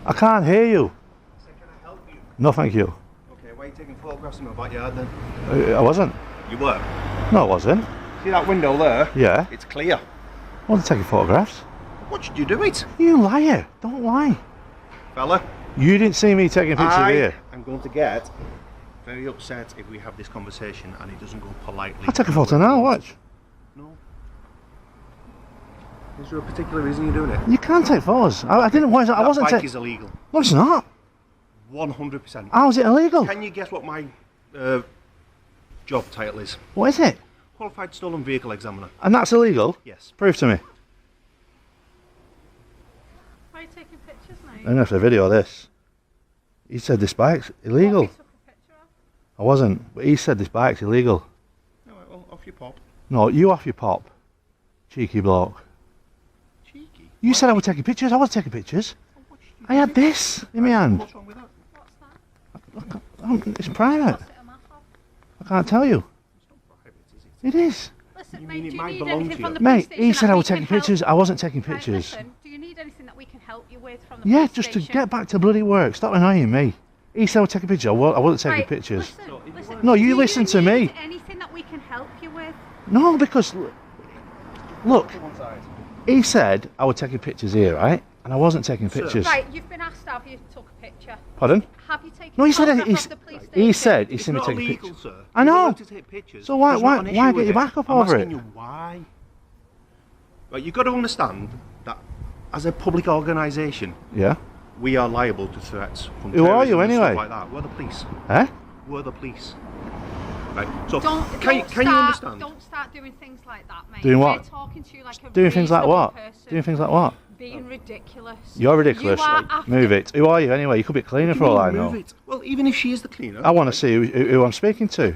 I can't hear you. So can I help you? No, thank you. Okay, why are you taking photographs in my backyard then? I wasn't. You were? No, I wasn't. See that window there? Yeah. It's clear. I wasn't taking photographs. What did you do it? You liar. Don't lie. Fella? You didn't see me taking a picture of here. I'm going to get very upset if we have this conversation and it doesn't go politely. I'll take a photo now, watch. No. Is there a particular reason you're doing it? You can't take photos. I didn't want. I wasn't taking. Bike is illegal. No, it's not. 100%. How is it illegal? Can you guess what my job title is? What is it? Qualified Stolen Vehicle Examiner. And that's illegal? Yes. Prove to me. Why are you taking pictures, mate? I'm gonna have to video this. He said this bike's illegal. What, you took a picture of? I wasn't, but he said this bike's illegal. Alright, well, off you pop. No, you off your pop. Cheeky bloke. Cheeky? You said I was taking pictures. I wasn't taking pictures. I had this in my hand. What's wrong with that? What's that? It's private. What's it a map of? I can't tell you. It's not private, is it? It is. Listen, You mate, mean it do you might need belong anything to from you? the Mate, police he station said that I we was taking can help? pictures. I wasn't taking Right, pictures. listen, do you need anything that we can help you with from the Yeah, police just to station? get back to bloody work. Stop annoying me. He said I was taking pictures. I wasn't taking Right, pictures. Listen, No, do you listen to me. need anything that we can help you with? No, because look, To one side. he said I was taking pictures here, right? And I wasn't taking Sir. pictures. Right, you've been asked have you took a picture. Pardon? Have you taken No, he a said photograph of the police station? he said he It's seen me not taking illegal, pictures. sir. I You're know. allowed to take pictures. So why- There's why- not an why issue get with your back up I'm over asking it? you why. Right, you've got to understand that as a public organisation, Yeah. we are liable to threats from Who are you terrorism and anyway? stuff like that. We're the police. Eh? We're the police. Right. So Can you understand? Don't start doing things like that, mate. Doing what? We're talking to you like a Doing things like reasonable what? person. Doing things like what? Being ridiculous. You're ridiculous. You are after Move it. Who are you anyway? You could be a cleaner for all I know. Move it. Well, even if she is the cleaner. I want to see who I'm speaking to.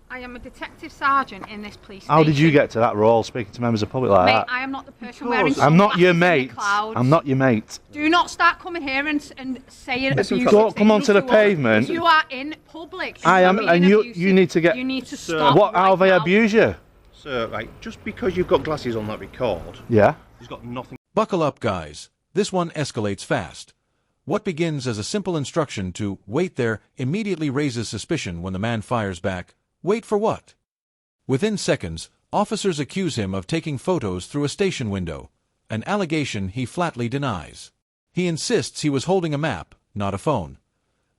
I am a detective sergeant in this police How did you station. get to that role, speaking to members of the public like Mate, that? I am not the person Because wearing I'm not your sunglasses in mate. the clouds. I'm not your mate. Do not start coming here and saying abusive Don't come things. onto the You are- pavement. You are in public. I am, being and you abusive. need to get. You need to Sir. stop. What? How right have they now. abused you? Sir, right, just because you've got glasses on that record, Yeah. it's got nothing. Buckle up, guys. This one escalates fast. What begins as a simple instruction to wait there immediately raises suspicion when the man fires back, "Wait for what?" Within seconds, officers accuse him of taking photos through a station window, an allegation he flatly denies. He insists he was holding a map, not a phone.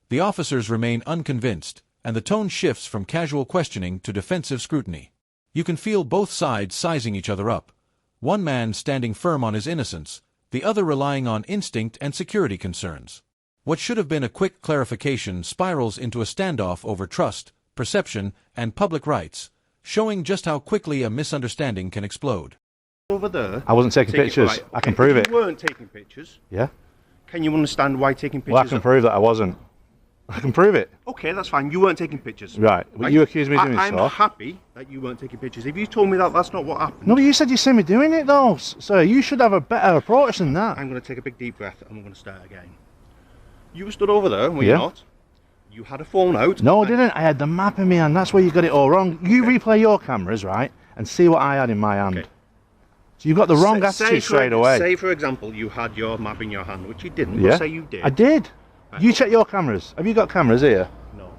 The officers remain unconvinced, and the tone shifts from casual questioning to defensive scrutiny. You can feel both sides sizing each other up, one man standing firm on his innocence, the other relying on instinct and security concerns. What should have been a quick clarification spirals into a standoff over trust, perception, and public rights, showing just how quickly a misunderstanding can explode. Over there. I wasn't taking take it, pictures. right, I can okay, prove if it. You weren't taking pictures. Yeah. Can you understand why taking pictures? Well, I can prove that I wasn't. I can prove it. Okay, that's fine. You weren't taking pictures. Right. But you accused me of doing I'm so. happy that you weren't taking pictures. If you told me that that's not what happened, No, but you said you seen me doing it though. So you should have a better approach than that. I'm going to take a big deep breath and I'm going to start again. You were stood over there, were Yeah. you not? You had a phone out. No, I didn't. I had the map in my hand. That's where you got it all wrong. You replay your cameras, right, and see what I had in my hand. Okay. So you've got the wrong Say attitude for- straight away. Say, for example, you had your map in your hand, which you didn't. Yeah. But say you did. I did. Right. You check your cameras. Have you got cameras here? No.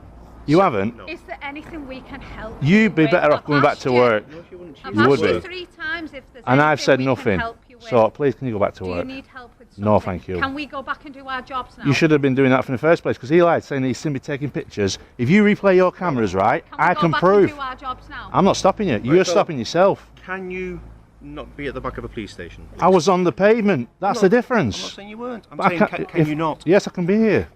You haven't? No. Is there anything we can help You'd be with? better off I've going back asked to you- work. No, she wouldn't. I've You asked would you be. 3 times if there's And I've anything said we nothing. Can help you with. So please, can you go back to Do you work? need help with something? No, thank you. Can we go back and do our jobs now? You should have been doing that from the first place, because he lied, saying he's seen me taking pictures. If you replay your cameras, right, Can we I go can back prove. And do our jobs now? I'm not stopping you. You're so- stopping yourself. Can you not be at the back of a police station? I was on the pavement. That's the I'm not difference. saying you weren't. I'm But I saying, can't- can if- you not? Yes, I can be here.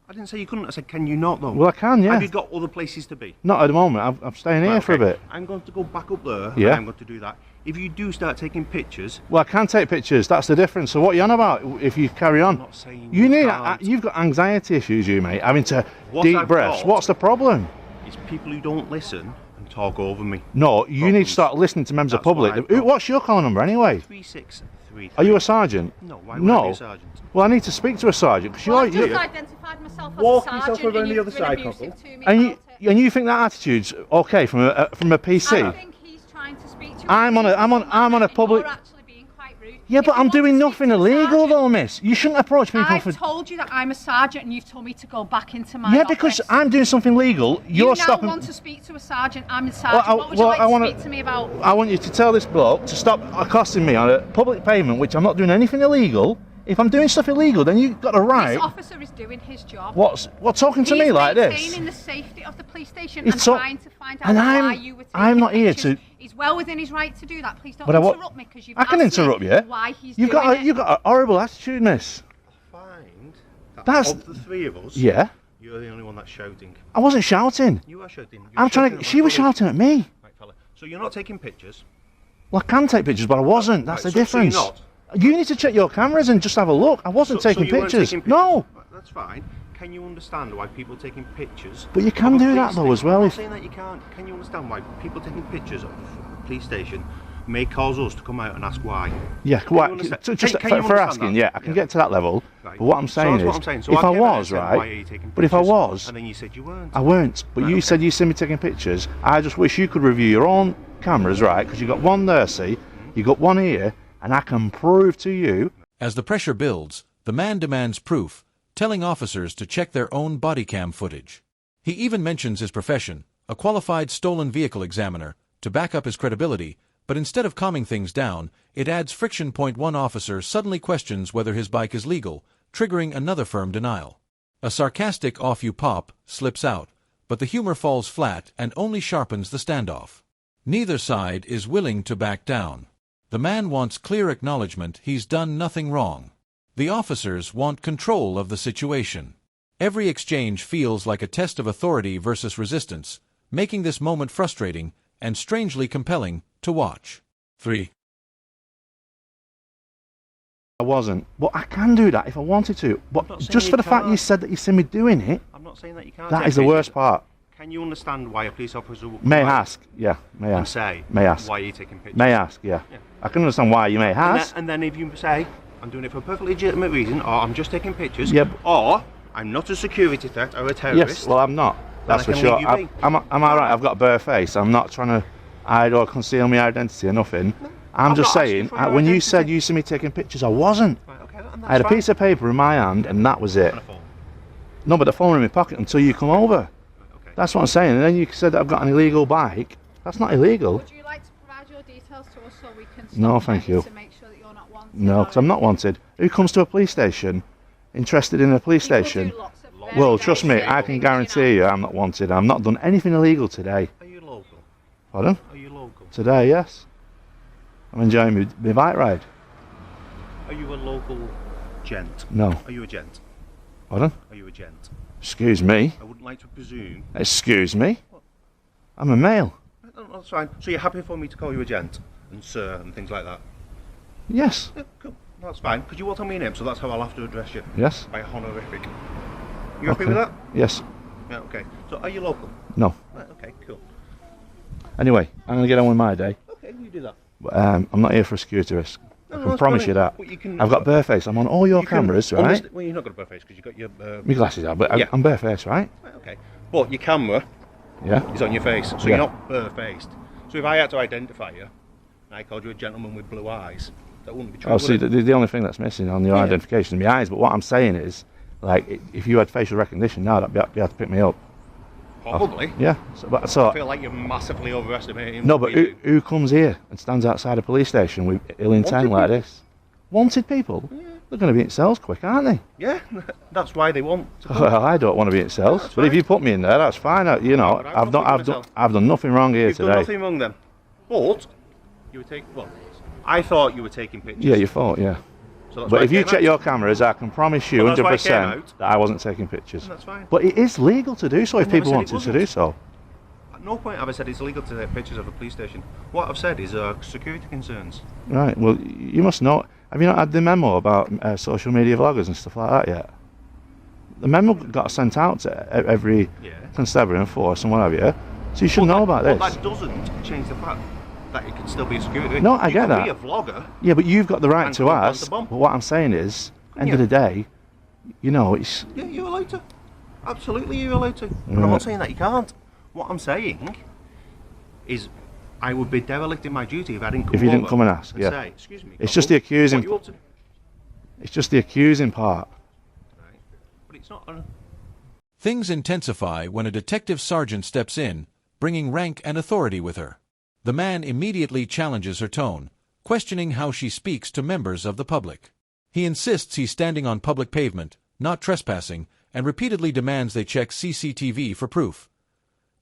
I didn't say you couldn't. I said, can you not, though? Well, I can, yeah. Have you got other places to be? Not at the moment. I'm staying here Right, for a okay. bit. I'm going to go back up there. Yeah. And I'm going to do that. If you do start taking pictures, Well, I can take pictures. That's the difference. So what are you on about? If you carry on, I'm not saying you need. can't. You've got anxiety issues, you mate. Having to What deep I've breaths. got- What's the problem? It's people who don't listen and talk over me. No, you need to Problems. start listening to members of That's what public. I've got. What's your call number anyway? 3633. Are you a sergeant? No, why would I No. be a sergeant? Well, I need to speak to a sergeant because Well, I've you're. just identified myself as Walk a sergeant yourself around and the you've other been side, abusive Cockle. to me And about it. you think that attitude's okay from a PC? I think he's trying to speak to you. I'm on a public- You're actually being quite rude Yeah, If but you I'm want to doing speak nothing to a illegal sergeant- though, miss. You shouldn't approach people I've for... told you that I'm a sergeant and you've told me to go back into my Yeah, office. because I'm doing something legal. You You're now stopping... want to speak to a sergeant. I'm a sergeant. I- What would you well, like I to wanna- speak to me about? I want you to tell this bloke to stop accosting me on a public pavement, which I'm not doing anything illegal. If I'm doing stuff illegal, then you've got a right... This officer is doing his job. What talking to He's me like this? maintaining the safety of the police station He's and so- trying to find out and why I'm- you were taking I'm not here pictures. to- He's well within his right to do that. Please don't But interrupt me because you've I can asked interrupt me you. why he's You've doing got it. you've got a horrible attitude, miss. Find that That's- of the three of us, Yeah. you're the only one that's shouting. I wasn't shouting. You are shouting. You're I'm trying shouting to... at She my was colleague. shouting at me. Right, fella. So you're not taking pictures. Well, I can take pictures, but I wasn't. That's Right, the so you're difference. not? You need to check your cameras and just have a look. I wasn't taking you weren't pictures. taking No. Right, that's fine. Can you understand why people taking pictures? But you can of a do police that though as station- well I'm if- not saying that you can't. Can you understand why people taking pictures of the police station may cause us to come out and ask why? Yeah, you quite. understand- Just can you for understand asking, that? yeah, I can Yeah. get to that level. Right. But what I'm So saying that's is, what I'm saying. So if I came out and was said, right, why are you taking but if I pictures? was, and then you said you weren't. I weren't. But Right, you okay. said you see me taking pictures. I just wish you could review your own cameras, right? Because you got one there, see, you got one here, and I can prove to you. As the pressure builds, the man demands proof, telling officers to check their own body cam footage. He even mentions his profession, a qualified stolen vehicle examiner, to back up his credibility, but instead of calming things down, it adds friction. One officer suddenly questions whether his bike is legal, triggering another firm denial. A sarcastic "off you pop" slips out, but the humor falls flat and only sharpens the standoff. Neither side is willing to back down. The man wants clear acknowledgement he's done nothing wrong. The officers want control of the situation. Every exchange feels like a test of authority versus resistance, making this moment frustrating and strangely compelling to watch. 3. I wasn't. But I can do that if I wanted to. I'm But not saying just you for the fact you can't. said that you see me doing it, I'm not saying that you can't. that take is the pictures. worst part. Can you understand why a police officer would May come out ask, yeah, may and ask. say, May ask. why are you taking pictures? May ask, yeah. Yeah. I can understand why you may ask. And then if you say, I'm doing it for a perfectly legitimate reason, or I'm just taking pictures, Yep. or I'm not a security threat or a terrorist. Yes, well, I'm not. That's I for can sure. leave you be. I'm all right. I've got a bare face. I'm not trying to hide or conceal my identity or nothing. I'm I'm just not asking saying, for your when you identity. said you see me taking pictures, I wasn't. Right, okay, and I had a that's piece of paper in my hand, and that was it. fine. And a phone. No, but the phone in my pocket until you come over. Right, okay. That's what I'm saying. And then you said that I've got an illegal bike. That's not illegal. Would you like to provide your details to us so we can No, stop thank checking you. to make sure that you're not wanted? No, because I'm not wanted. Who comes to a police station interested in a police People station? do lots of very, Well, very trust me, silly I can things, guarantee you I'm not wanted. I've not done anything illegal today. Are you local? Pardon? Are you local? Today, yes. I'm enjoying my bike ride. Are you a local gent? No. Are you a gent? Pardon? Are you a gent? Excuse me. I wouldn't like to presume. Excuse me. I'm a male. No, that's fine. So you're happy for me to call you a gent and sir and things like that? Yes. Yeah, cool. That's fine. Because you will tell me your name, so that's how I'll have to address you. Yes. By honorific. You happy with that? Yes. Yeah, okay. So are you local? No. Right, okay, cool. Anyway, I'm going to get on with my day. Okay, you do that. I'm not here for a security risk. I No, can that's promise you brilliant. that. But you can- I've got bare face. I'm on all your You can cameras, right? Well, you've not got a bare face because you've got your... My glasses are, but Yeah. I'm bare face, right? Right, okay. But your camera Yeah. is on your face, so Yeah. you're not bare-faced. So if I had to identify you, and I called you a gentleman with blue eyes, that wouldn't be true, Oh, see, would it? the only thing that's missing on your Yeah. identification is my eyes. But what I'm saying is, like, if you had facial recognition now, that'd be able to pick me up. Probably. Yeah. So, I feel like you're massively overestimating no, what but we do. who comes here and stands outside a police station with ill intent Wanted like people. this? Wanted people? They're going to be in cells quick, aren't they? Yeah, that's why they want to come. Well, I don't want to be in cells, that's but if fine. you put me in there, that's fine. You know, but I won't put you in I've done nothing wrong here You've today. done nothing wrong then. But you were taking... Well, I thought you were taking pictures. Yeah, you thought, yeah. So that's But why if I you came check out. your cameras, I can promise you Well, that's why I 100% came out. that I wasn't taking pictures. That's fine. But it is legal to do so if I never people said want it to wasn't. do so. At no point have I said it's illegal to take pictures of a police station. What I've said is security concerns. Right, well, you must know. Have you not had the memo about social media vloggers and stuff like that yet? The memo got sent out to every Yeah. constabulary and force and what have you. So you should know about But this. that doesn't change the fact that it can still be a security. No, I you get can that. be a vlogger. Yeah, but you've got the right And to go and ask. plant a bomb. But what I'm saying is, end Yeah. of the day, you know, it's... Yeah, you're allowed to. Absolutely, you're allowed to. And I'm Right. not saying that you can't. What I'm saying is, I would be derelict in my duty if I didn't come If you didn't over come and ask, yeah. say, excuse me. It's just the Corporal, accusing. what you up to? It's just the accusing part. Right. But it's not. Things intensify when a detective sergeant steps in, bringing rank and authority with her. The man immediately challenges her tone, questioning how she speaks to members of the public. He insists he's standing on public pavement, not trespassing, and repeatedly demands they check CCTV for proof.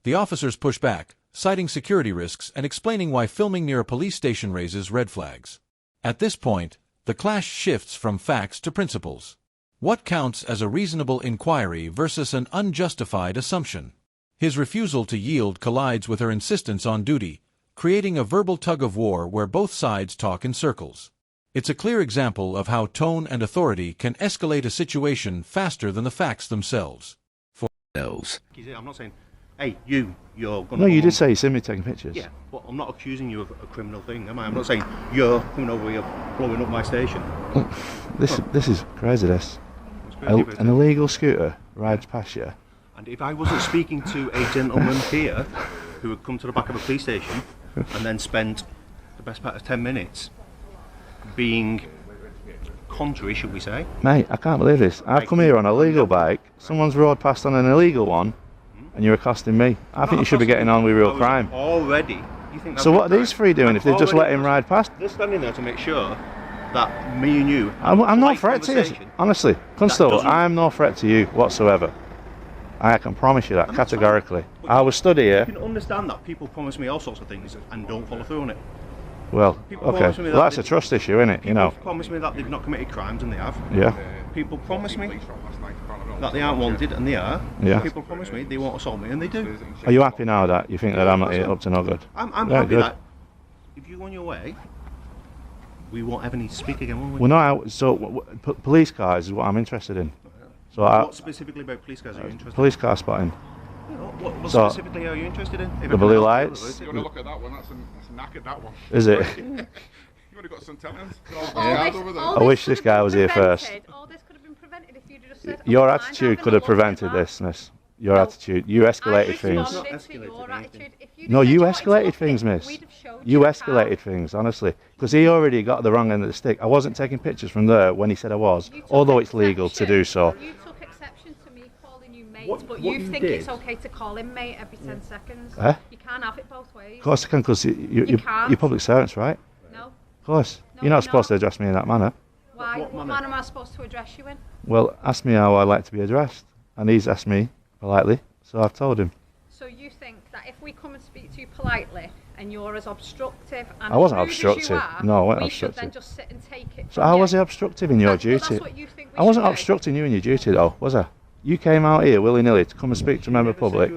The officers push back, citing security risks and explaining why filming near a police station raises red flags. At this point, the clash shifts from facts to principles. What counts as a reasonable inquiry versus an unjustified assumption? His refusal to yield collides with her insistence on duty, creating a verbal tug-of-war where both sides talk in circles. It's a clear example of how tone and authority can escalate a situation faster than the facts themselves. I'm not saying, hey, you're going to... No, you did say you seen me taking pictures. Yeah, but I'm not accusing you of a criminal thing, am I? I'm not saying you're coming over here blowing up my station. This is crazy, this. It's crazy, but- An illegal scooter rides past you. And if I wasn't speaking to a gentleman here who had come to the back of a police station and then spent the best part of 10 minutes being contrary, should we say? Mate, I can't believe this. I've come here on a legal bike, someone's rode past on an illegal one, and you're accosting me. I think you should be getting on with real crime. Already. You think So what are these three doing if they've just let him ride past? They're standing there to make sure that me and you... I'm no threat to you, honestly. Constable, I'm no threat to you whatsoever. I can promise you that, categorically. I will study You here. can understand that people promise me all sorts of things and don't follow through on it. Well, People okay. promise me Well, that that's a trust issue, isn't it? You know. People promise me that they've not committed crimes and they have. Yeah. People promise me that they aren't wanted and they are. Yeah. People promise me they won't assault me and they do. Are you happy now that you think that I'm not up to no good? I'm Yeah, happy good. that if you go on your way, we won't ever need to speak again, will we? Well, no. Police cars is what I'm interested in. So What specifically about police cars are you interested in? police car spotting. What So- specifically are you interested in? If The I blue can help you lights. with it. You want to look at that one? That's knackered, that one. Is it? You would have got some talents. I wish this guy was here first. All this could have been prevented if you'd just said, Your "I'm fine, attitude having could a have look at prevented that." this, miss. Your No. attitude. You escalated I things. responded to Escalated your anything. attitude. If you'd No, have said you wanted to escalated look things, at it, miss. we'd have showed You the car. escalated things, honestly. Because he already got the wrong end of the stick. I wasn't taking pictures from there when he said I was, You took although it's legal to exception- do so. You took exception to me calling you mate, What- but what you you think did- it's okay to call him mate every 10 seconds. Eh? You can't have it both ways. Of course I can, because you're can't. public servants, right? No. Of course. No, You're not you're supposed to not. address me in that manner. Why? What What manner? manner am I supposed to address you in? Well, ask me how I'd like to be addressed. And he's asked me politely, so I've told him. So you think that if we come and speak to you politely and you're as obstructive and I wasn't rude as you obstructive. are, No, I wasn't we should then obstructive. just sit and take it So from how you? was he obstructive in your Well, duty? that's what you think we I wasn't should do. obstructing you in your duty though, was I? You came out here willy-nilly to come and speak to a member of the public,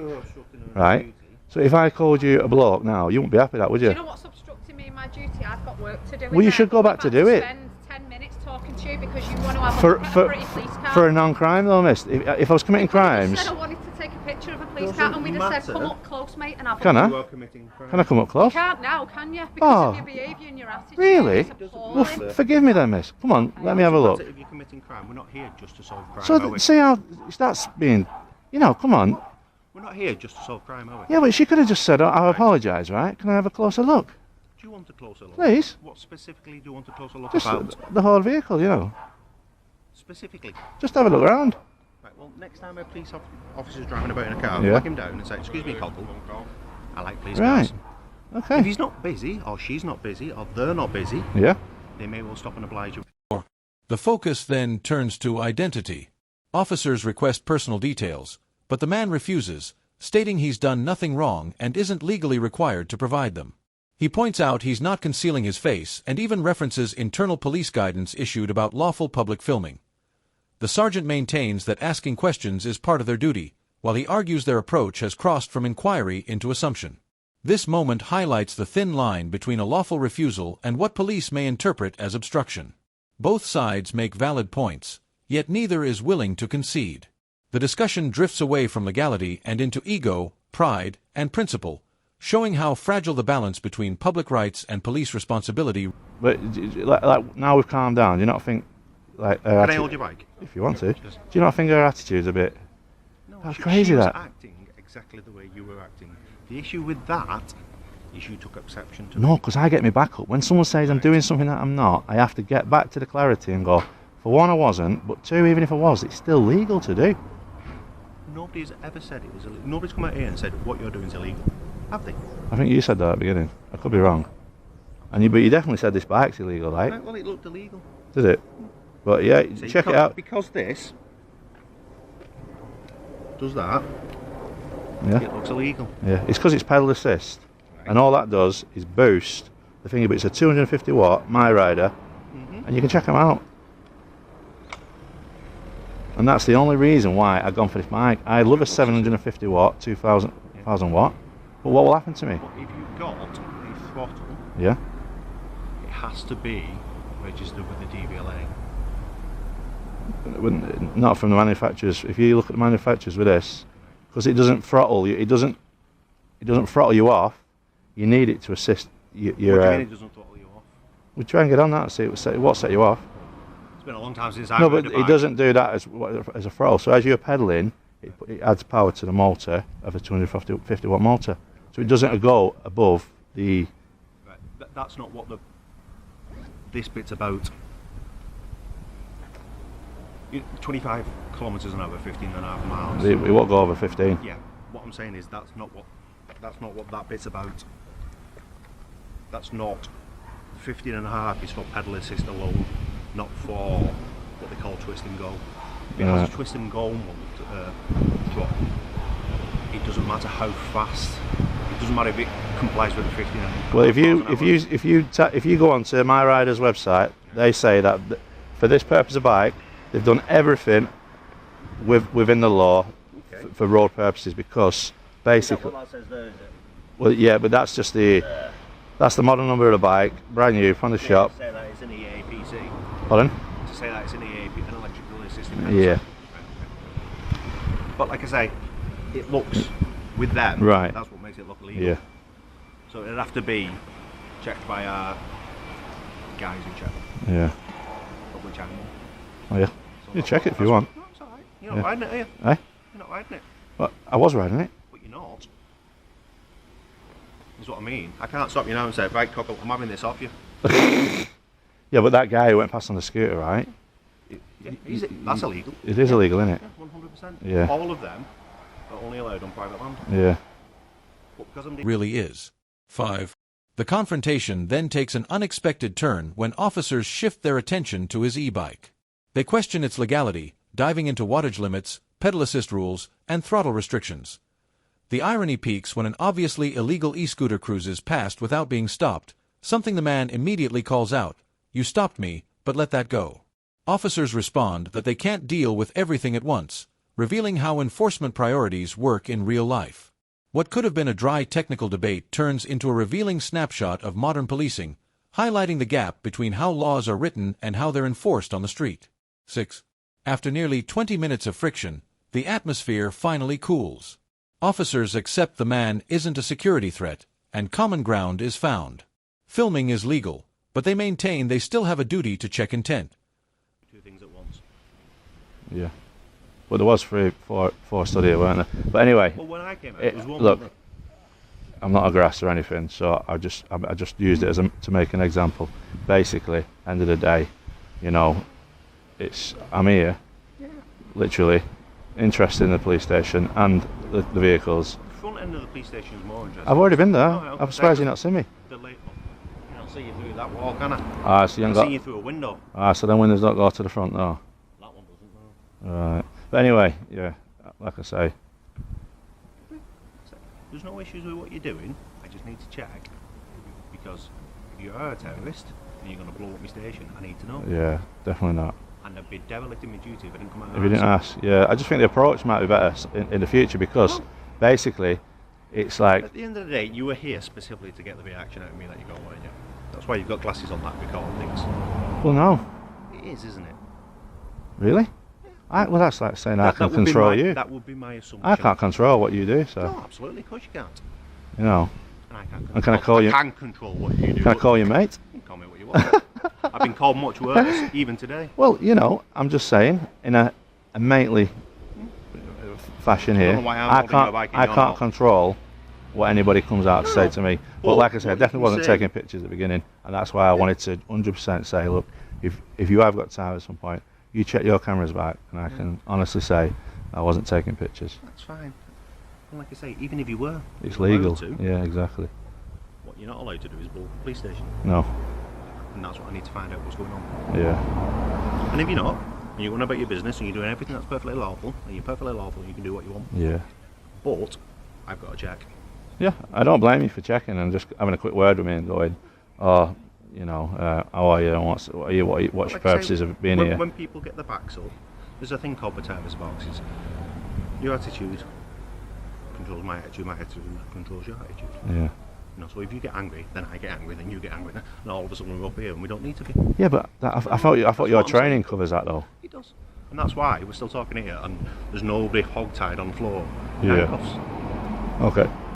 right? So if I called you a bloke now, you wouldn't be happy with that, would Do you? you know what's obstructing me in my duty? I've got work to do. Well, you should go back I've to had do it. Spend 10 minutes talking to you because you want to have a For, look at a for, pretty police car. for a non-crime though, miss. If I was committing You could have just crimes, said I wanted to take a picture of a police Doesn't car and we'd have said, matter. come up close, mate, and have Can a I? You are committing crime. can I come up You close? can't now, can you? Because Oh. of your behaviour and your attitude. Really? It's Well, appalling. forgive me then, miss. Come on, let me have a look. If you're committing crime, we're not here just to solve crime, So, are we? see how that's being, come on. We're not here just to solve crime, are we? Yeah, but she could have just said, I apologise, right? Can I have a closer look? Do you want a closer look? Please. What specifically do you want a closer look Just about? the whole vehicle, Specifically? Just have a look around. Right, well, next time a police officer's driving about in a car, Yeah. whack him down and say, excuse me, Corporal, I like police Right. cars. If Okay. he's not busy, or she's not busy, or they're not busy, Yeah. they may well stop and oblige you. The focus then turns to identity. Officers request personal details, but the man refuses, stating he's done nothing wrong and isn't legally required to provide them. He points out he's not concealing his face and even references internal police guidance issued about lawful public filming. The sergeant maintains that asking questions is part of their duty, while he argues their approach has crossed from inquiry into assumption. This moment highlights the thin line between a lawful refusal and what police may interpret as obstruction. Both sides make valid points, yet neither is willing to concede. The discussion drifts away from legality and into ego, pride, and principle, showing how fragile the balance between public rights and police responsibility. But like now we've calmed down. Do you not think like her Can I attitude, hold your bike? if you want to? Do you not think her attitude's a bit? No, That's she crazy, was that. acting exactly the way you were acting. The issue with that is you took exception to No, because I get my back up. When someone says I'm doing something that I'm not, I have to get back to the clarity and go, for one, I wasn't, but two, even if I was, it's still legal to do. Nobody's ever said it was illegal. Nobody's come out here and said what you're doing is illegal. Have they? I think you said that at the beginning. I could be wrong. But you definitely said this bike's illegal, right? Right, well, it looked illegal. Did it? But yeah, See, check it out. Because this does that, Yeah. it looks illegal. Yeah, it's because it's pedal assist, and all that does is boost the thingy. But it's a 250 watt My Rider, and you can check them out. And that's the only reason why I've gone for this bike. I love a 750 watt, 2000 watt. But what will happen to me? But if you've got a throttle, Yeah. it has to be registered with the DVLA. Not from the manufacturers. If you look at the manufacturers with this, because it doesn't throttle you, it doesn't throttle you off. You need it to assist your. What do you mean it doesn't throttle you off? We try and get on that and see what set you off. It's been a long time since I've No, rode but a bike. it doesn't do that as a throttle. So as you're pedalling, it adds power to the motor of a 250 watt motor. So it doesn't go above the. Right. That's not what this bit's about. 25 kilometres an hour, 15.5 miles. It won't go over 15. Yeah. What I'm saying is that's not what that bit's about. That's not 15.5 is for pedal assist alone, not for what they call twist and go. If it has a twist and go throttle, it doesn't matter how fast. It doesn't matter if it complies with the 15.5. Well, if you go onto My Rider's website, they say that for this purpose of bike, they've done everything within the law for road purposes, because basically. That says there, is it? Well, yeah, but that's just that's the model number of the bike, brand new from the shop. To say that it's an EAPC. Pardon? To say that it's an EAP, an electrical assisted. Yeah. But like I say, it looks with them. Right. That's what makes it look illegal. Yeah. So it'd have to be checked by our guys who check them. Yeah. Of which I'm one. Oh yeah. You check it if you want. No, it's alright. You're not riding it, are you? Eh? You're not riding it. Well, I was riding it. But you're not. Is what I mean. I can't stop you now and say, right, cockle, I'm having this off you. Yeah, but that guy who went past on the scooter, right? That's illegal. It is illegal, isn't it? Yeah, 100%. Yeah. All of them are only allowed on private land. Yeah. But because I'm Really is. 5. The confrontation then takes an unexpected turn when officers shift their attention to his e-bike. They question its legality, diving into wattage limits, pedal assist rules, and throttle restrictions. The irony peaks when an obviously illegal e-scooter cruises past without being stopped, something the man immediately calls out, "You stopped me, but let that go." Officers respond that they can't deal with everything at once, revealing how enforcement priorities work in real life. What could have been a dry technical debate turns into a revealing snapshot of modern policing, highlighting the gap between how laws are written and how they're enforced on the street. 6. After nearly 20 minutes of friction, the atmosphere finally cools. Officers accept the man isn't a security threat, and common ground is found. Filming is legal, but they maintain they still have a duty to check intent. two things at once. Yeah. But there was four study, weren't there? But anyway, Well, when I came out, it was one. look, I'm not a grass or anything, so I just used it to make an example. Basically, end of the day, you know, I'm here, literally, interested in the police station and the vehicles. The front end of the police station is more interesting. I've already been there. Oh, I'm surprised you've not seen me. The late one. I can't see you through that wall, can I? So you I ain't can got. see you through a window. So then windows don't go to the front, though. That one doesn't, no. Right. But anyway, yeah, like I say, There's no issues with what you're doing. I just need to check. Because if you are a terrorist and you're going to blow up my station, I need to know. yeah, definitely not. And I'd be derelict in my duty if I didn't come out and If you didn't ask, yeah, I just think the approach might be better in the future, because basically, it's like, At the end of the day, you were here specifically to get the reaction out of me that you got, weren't you? That's why you've got glasses on that record things. well, no, It is, isn't it? really? Well, that's like saying I can would be control my- you. That would be my assumption. I can't control what you do, so, No, absolutely, of course you can't. you know. And I can't And can I call you- can control what you do. Can I but call you mate? you can call me what you want. I've been called much worse, even today. Well, you know, I'm just saying, in a mately fashion I don't here, know why I'm I holding your can't, bike and I you're can't not. control what anybody comes out to say to me. But Well, like I said, I what definitely you wasn't say- taking pictures at the beginning, and that's why I wanted to 100% say, look, if you have got time at some point, you check your cameras back, and I can honestly say I wasn't taking pictures. That's fine. And like I say, even if you were, It's you're legal. allowed to. Yeah, exactly. What you're not allowed to do is bulk the police station, No. and that's what I need to find out what's going on. Yeah. And if you're not, and you're going about your business and you're doing everything that's perfectly lawful, and you're perfectly lawful, and you can do what you want. Yeah. But I've got to check. Yeah, I don't blame you for checking and just having a quick word with me and going, oh, you know, how are you and what's your Like I say, purposes of being when, here? When people get their backs up, there's a thing called potatoes boxes. Your attitude controls my attitude controls your attitude. Yeah. You know, so if you get angry, then I get angry, then you get angry, and all of a sudden we're up here and we don't need to be. Yeah, but I thought your what I'm training covers that though. It does. And that's why we're still talking here and there's nobody hog-tied on the floor. Yeah. Handcuffs. Okay.